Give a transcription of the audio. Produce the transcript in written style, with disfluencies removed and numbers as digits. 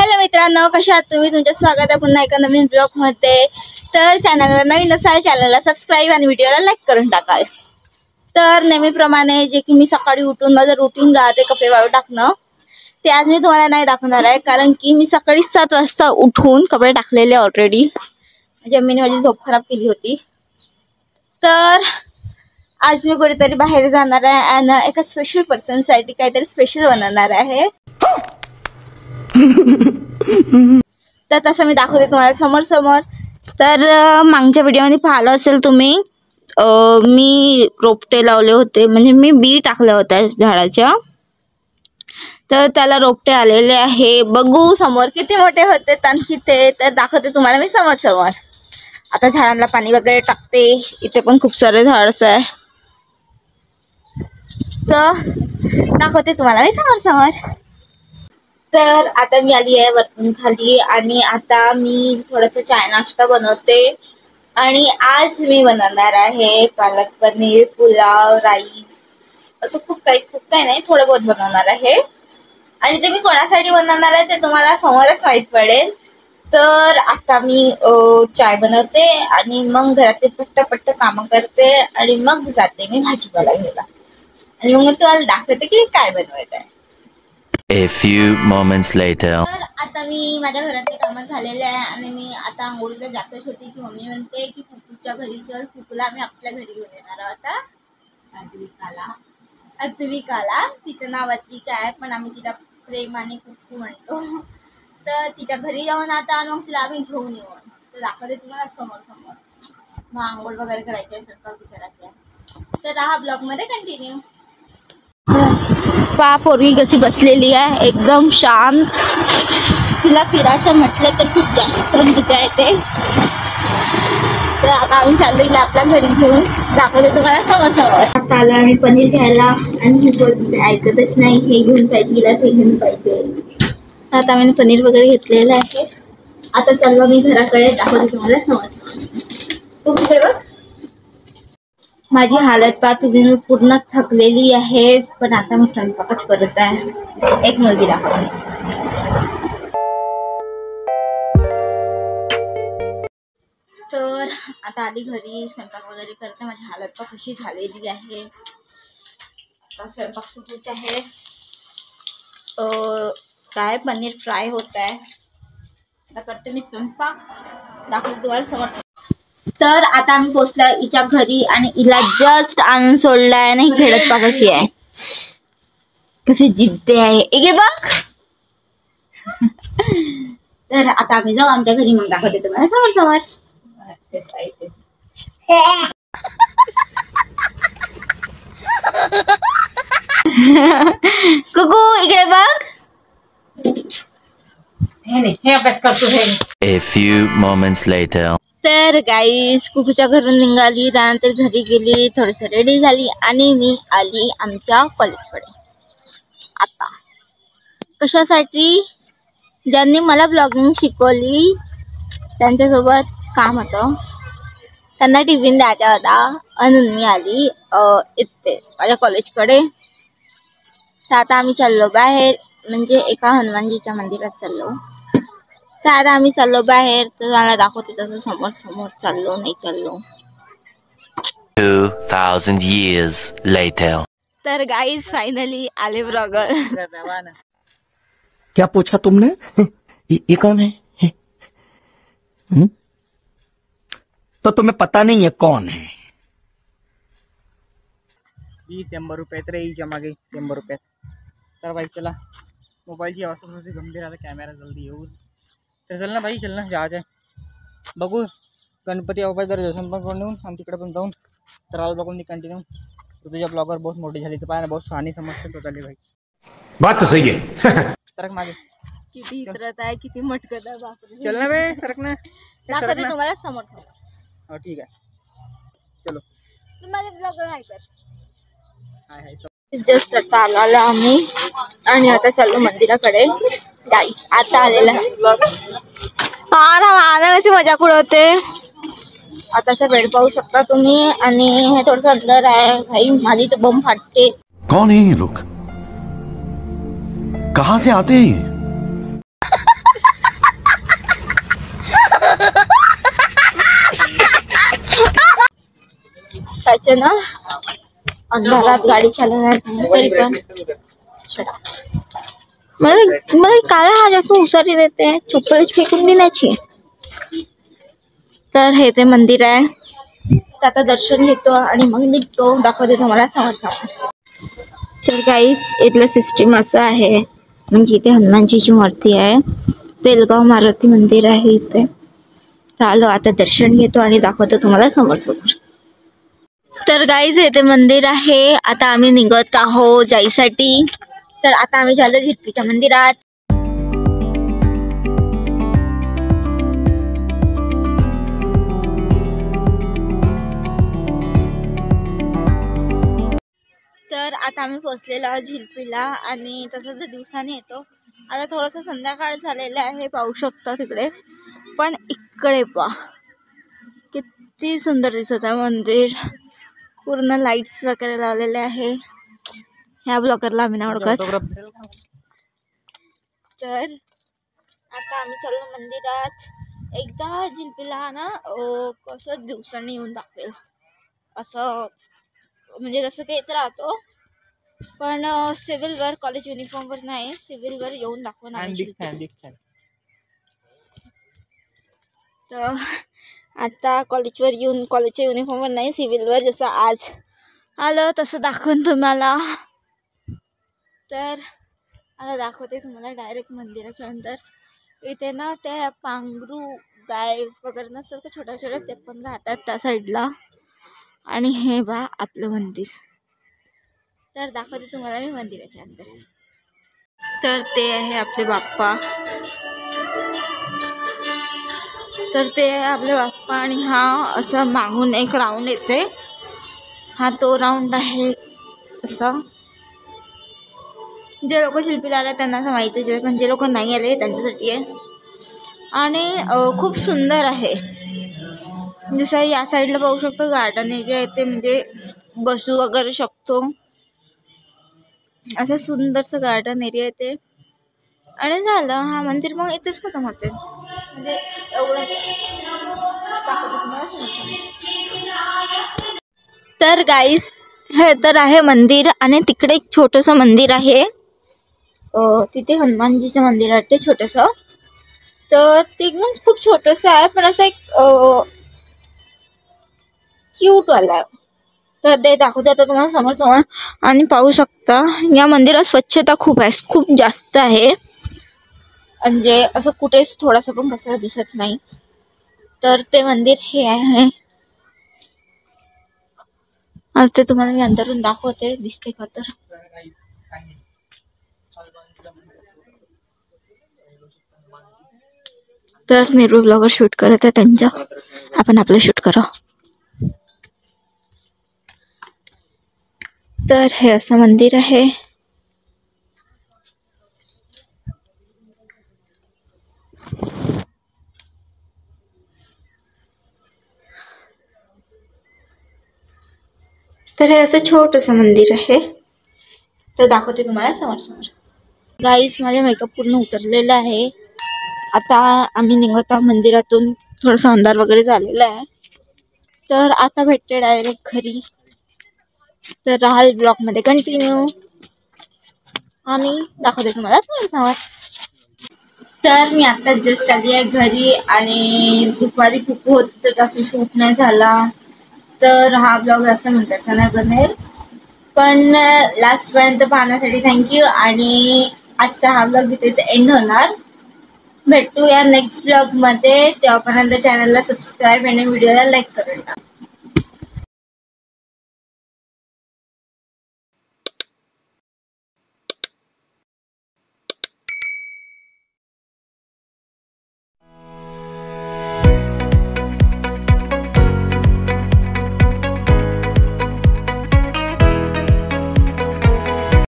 Hello मित्रांनो, कशा आहात तुम्ही? तुमचं स्वागत आहे पुन्हा एका नवीन ब्लॉग मध्ये। तर चॅनलवर नवीन असाल चॅनलला सबस्क्राइब आणि व्हिडिओला लाईक करून टाकाल। तर नेहमीप्रमाणे जे की मी सकाळी उठून माझं रुटीन राहते कपडे वाळू टाकणं, ते आज मी तुम्हाला नाही दाखवणार आहे, कारण की मी सकाळी 7 वाजता उठून कपडे टाकलेले ऑलरेडी। म्हणजे मी माझी झोप खराब केली होती। तर आज मी कुठेतरी बाहेर जाणार आहे आणि एका स्पेशल पर्सनसाठी काहीतरी स्पेशल बनवणार आहे। तर तसं मी दाखवते तुम्हाला समोर समोर। तर मागच्या व्हिडिओमध्ये पाहिलं असेल तुम्ही, मी रोपटे लावले होते, म्हणजे मी बी टाकल्या होत्या झाडाच्या। तर त्याला रोपटे आलेले आहे, बघू समोर किती मोठे होते आणखी ते। तर दाखवते तुम्हाला मी समोर समोर। आता झाडांना पाणी वगैरे टाकते। इथे पण खूप सारे झाडच आहे, तर दाखवते तुम्हाला मी समोर समोर। तर आता मी आली आहे वरतून खाली आणि आता मी थोडंसं चाय नाश्ता बनवते। आणि आज मी बनवणार आहे पालक पनीर, पुलाव, राईस, असं खूप काही नाही, थोडं बहुत बनवणार आहे। आणि ते मी कोणासाठी बनवणार आहे ते तुम्हाला समोरच माहीत पडेल। तर आता मी चाय बनवते आणि मग घरातले पट्ट कामं करते आणि मग जाते मी भाजीपाला घ्यायला आणि मग तुम्हाला दाखवते की मी काय बनवत आहे। A few moments later. तर आता मी माझ्या घरातले कामं झालेले आहे आणि मी आता आंघोळीला जातच होती की मम्मी म्हणते की कुकूच्या घरी चल, कुकूला आम्ही आपल्या घरी घेऊन येणार आहोत आता। अद्विकाला तिचं नाव अद्विका आहे, पण आम्ही तिला प्रेमाने कुकू म्हणतो। तर तिच्या घरी जाऊन आता मग तिला आम्ही घेऊन येऊ। तर दाखवते तुम्हाला समोर समोर। मग आंघोळ वगैरे करायची आहे, स्वयंपाक करायचा आहे। तर हा ब्लॉगमध्ये कंटिन्यू। पोरगी कशी बसलेली आहे एकदम शांत। तिला फिरायचं म्हटलं तर खूप जास्त मजा येते। तर आता आम्ही चाललो आपल्या घरी घेऊन, दाखवते तुम्हाला समोर समोर। आता आलो आम्ही पनीर घ्यायला आणि ही ऐकतच नाही, हे घेऊन पाहिजे हिला, ते घेऊन पाहिजे। आता आम्ही पनीर वगैरे घेतलेलं आहे। आता चाललो मी घराकडे, दाखवते तुम्हाला समोर समोर। तू बघ माझी हालत पहा तुम्ही, मी पूर्ण थकलेली आहे, पण आता मी स्वयंपाकच करत आहे। एक मुलगी दाखवते। तर आता आली घरी, स्वयंपाक वगैरे करते। माझी हालत पहा कशी झालेली आहे। आता स्वयंपाक सुरू आहे, काय पनीर फ्राय होत आहे। आता करते मी स्वयंपाक, दाखवते तुम्हाला समोर। तर आता आम्ही पोहोचलो हिच्या घरी आणि हिला जस्ट आणून सोडलाय आणि खेळत पहा कशी आहे, कसे जिद्दी आहे, इकडे बघ। तर आता आम्ही जाऊ आमच्या घरी, मग दाखवते तुम्हाला समोर समोर। कुकू इकडे बघ। हे अभ्यास करतो हे। A few moments later. तर गाईस कुकूच्या घरून निघाली, त्यानंतर घरी गेली, थोडंसं रेडी झाली आणि मी आली आमच्या कॉलेजकडे। आता कशासाठी? ज्यांनी मला ब्लॉगिंग शिकवली त्यांच्यासोबत काम होतं, त्यांना टिफिन द्यायचा होता म्हणून मी आली इथे माझ्या कॉलेजकडे। तर आता आम्ही चाललो बाहेर, म्हणजे एका हनुमानजीच्या मंदिरात चाललो। तर आता आम्ही चाललो बाहेर, तर मला दाखवते तसं समोर समोर चाललो नाही चाललो। 2000 years later. तर गाइस फाइनली आले ब्लॉगर। क्या पूछा तुमने? ये कौन है? तो तुम्हें पता नहीं है कौन है? 100 रुपये तर येईच्या मागे 100 रुपयात। तर भाई चला, मोबाईलची अवस्था थोडीशी गंभीर आहे, कॅमेरा जल्दी येऊ। तर चल ना भाई, चल ना, जायचं आहे। बघू गणपती बाप्पा जर दर्शन पण करून येऊन आणि तिकडे पण जाऊन, तर आज बघून ती कंटिन्यू। तुझ्या ब्लॉगर बहुत मोठी झाली, तर पाहा बहुत शहाणी समस्या होत आली भाई। बात तो सही है। सरक मागे, किती इतरत आहे, किती मटकत आहे, बापरे। चल ना बे, सरक ना, दाखवते तुम्हाला समोर समोर। हो ठीक आहे, चलो। तू माझे ब्लॉगर आहे कर। हाय जस्ट आता आलो आम्ही आणि आता चाललो मंदिराकडे। गाईस आता आलेला कशी मजाक उडवते। आताचा वेळ पाहू शकता तुम्ही, आणि हे थोडंसं अंदर आहे भाई, माझी तर बम फाटते। कौन है ये लोग? कहाँ से आते हैं ये? जायचं ना अंधारात गाडी चालवणार तरी पण मला काला हा जास्त हुशारी देते, चप्पलच फेकून देण्याची. तर हे ते मंदिर आहे. तर आता दर्शन घेतो आणि मग निघतो, दाखवते तुम्हाला समोर. तर गाईस इथलं सिस्टीम असं आहे, म्हणजे इथे हनुमानजीची मूर्ती आहे, तेलगाव मारुती मंदिर आहे इथे. चालो आता दर्शन घेतो आणि दाखवतो तुम्हाला समोर. तर गाईज हे ते मंदिर आहे. आता आम्ही निघत आहोत जायसाठी. तर आता आम्ही झालो झिटपीच्या मंदिरात. तर आता आम्ही पोहोचलेलो आहोत झिलपीला आणि तसं तर दिवसाने येतो. आता थोडंसं संध्याकाळ झालेलं आहे, पाहू शकता तिकडे. पण इकडे पहा किती सुंदर दिसत आहे मंदिर. पूर्ण लाईट्स वगैरे लावलेले आहे. ह्या ब्लॉगरला आम्ही नाही ओळखत. तर आता आम्ही चाललो मंदिरात. एकदा झिलपीला ना कसं दिवसांनी येऊन दाखवेल असं, म्हणजे जसं ते येत राहतो पण सिव्हिलवर, कॉलेज युनिफॉर्मवर नाही, सिव्हिलवर येऊन दाखवणार. तर आता कॉलेजवर येऊन, कॉलेजच्या युनिफॉर्मवर नाही, सिव्हिलवर जसं आज आलं तसं दाखवून तुम्हाला. तर आता दाखवते तुम्हाला डायरेक्ट मंदिराच्या अंदर. इथे ना त्या पांघरू गाय वगैरे नसतात का छोट्या छोट्या, ते पण राहतात त्या साईडला. आणि हे बा आपलं मंदिर. तर दाखवते तुम्हाला मी मंदिराच्या अंदर. तर ते आहे आपले बाप्पा. तर ते आपले बाप्पा आणि हा असं मागून एक राऊंड येते, हा तो राऊंड आहे असा. जे लोक शिल्पीला आले त्यांना असं माहितीच आहे, पण जे लोक नाही आले त्यांच्यासाठी आहे. आणि खूप सुंदर आहे. जसं या साईडला पाहू शकतो गार्डन एरिया येते, म्हणजे बसू वगैरे शकतो, असं सुंदरसं गार्डन एरिया येते. आणि झालं हा मंदिर मग इथेच खतम होते. म्हणजे एवढं. तर गाईस हे तर आहे मंदिर आणि तिकडे एक छोटंसं मंदिर आहे. तिथे हनुमानजीचं मंदिर वाटते छोटंसं. तर ते एकदम खूप छोटंसं आहे, पण असं एक क्यूटवाला आहे. तर ते दाखवते आता तुम्हाला समोर. आणि पाहू शकता या मंदिरात स्वच्छता खूप आहे, खूप जास्त आहे. म्हणजे असं कुठेच थोडासा पण कचरा दिसत नाही. तर ते मंदिर हे आहे. आज ते तुम्हाला मी अंदरून दाखवते, दिसते का तर. तर निर्भय ब्लॉगर शूट करत आहे त्यांच्या, आपण आपलं शूट करा. तर हे असं मंदिर आहे. तर हे असं छोटंसं मंदिर आहे. तर दाखवते तुम्हाला समोर. गाईस माझा मेकअप पूर्ण उतरलेला आहे. आता आम्ही निघत आहोत मंदिरातून. थोडासा अंधार वगैरे झालेला आहे. तर आता भेटते डायरेक्ट घरी. तर राहाल ब्लॉगमध्ये कंटिन्यू आणि दाखवते तुम्हाला समोर. तर मी आता जस्ट आली आहे घरी आणि दुपारी खूप होती तर जास्त शूट नाही झाला. तर हा ब्लॉग जास्त मिनिटाचा नाही बनेल, पण लास्टपर्यंत पाहण्यासाठी थँक्यू. आणि आजचा हा ब्लॉग इथेच एंड होणार. भेटूया नेक्स्ट ब्लॉगमध्ये. तेव्हापर्यंत चॅनलला सबस्क्राईब आणि व्हिडिओला लाईक करून टाका.